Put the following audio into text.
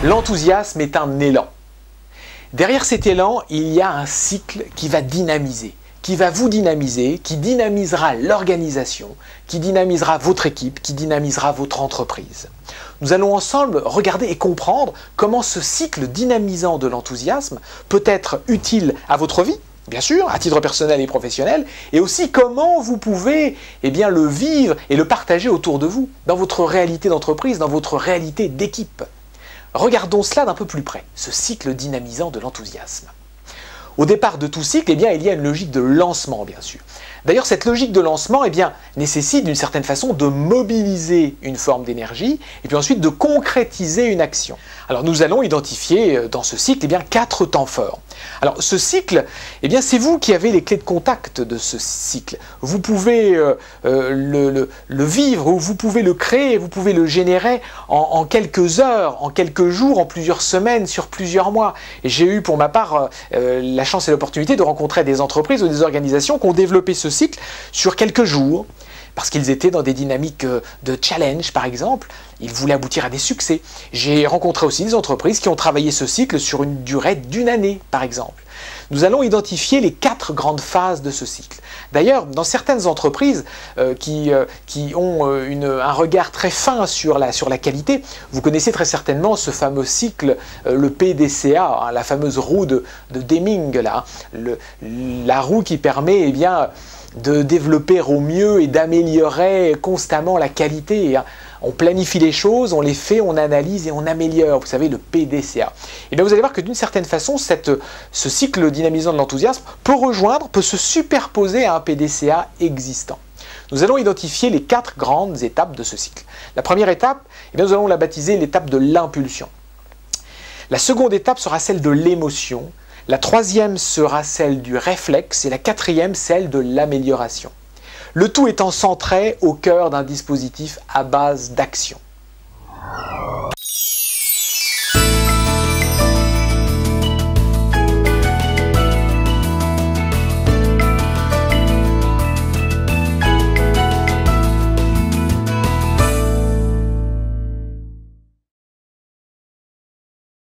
L'enthousiasme est un élan. Derrière cet élan, il y a un cycle qui va dynamiser, qui va vous dynamiser, qui dynamisera l'organisation, qui dynamisera votre équipe, qui dynamisera votre entreprise. Nous allons ensemble regarder et comprendre comment ce cycle dynamisant de l'enthousiasme peut être utile à votre vie, bien sûr, à titre personnel et professionnel, et aussi comment vous pouvez le vivre et le partager autour de vous, dans votre réalité d'entreprise, dans votre réalité d'équipe. Regardons cela d'un peu plus près, ce cycle dynamisant de l'enthousiasme. Au départ de tout cycle, il y a une logique de lancement, bien sûr. D'ailleurs, cette logique de lancement nécessite d'une certaine façon de mobiliser une forme d'énergie et puis ensuite de concrétiser une action. Alors nous allons identifier dans ce cycle 4 temps forts. Alors ce cycle, c'est vous qui avez les clés de contact de ce cycle. Vous pouvez le vivre, ou vous pouvez le créer, vous pouvez le générer en quelques heures, en quelques jours, en plusieurs semaines, sur plusieurs mois. Et j'ai eu pour ma part la chance et l'opportunité de rencontrer des entreprises ou des organisations qui ont développé ce cycle sur quelques jours, parce qu'ils étaient dans des dynamiques de challenge, par exemple. Ils voulaient aboutir à des succès. J'ai rencontré aussi des entreprises qui ont travaillé ce cycle sur une durée d'1 année, par exemple. Nous allons identifier les 4 grandes phases de ce cycle. D'ailleurs, dans certaines entreprises qui ont un regard très fin sur la qualité, vous connaissez très certainement ce fameux cycle, le PDCA, la fameuse roue de Deming, la roue qui permet de développer au mieux et d'améliorer constamment la qualité. On planifie les choses, on les fait, on analyse et on améliore. Vous savez, le PDCA. Et bien vous allez voir que d'une certaine façon, ce cycle dynamisant de l'enthousiasme peut se superposer à un PDCA existant. Nous allons identifier les 4 grandes étapes de ce cycle. La première étape, nous allons la baptiser l'étape de l'impulsion. La seconde étape sera celle de l'émotion. La troisième sera celle du réflexe et la quatrième celle de l'amélioration. Le tout étant centré au cœur d'un dispositif à base d'action.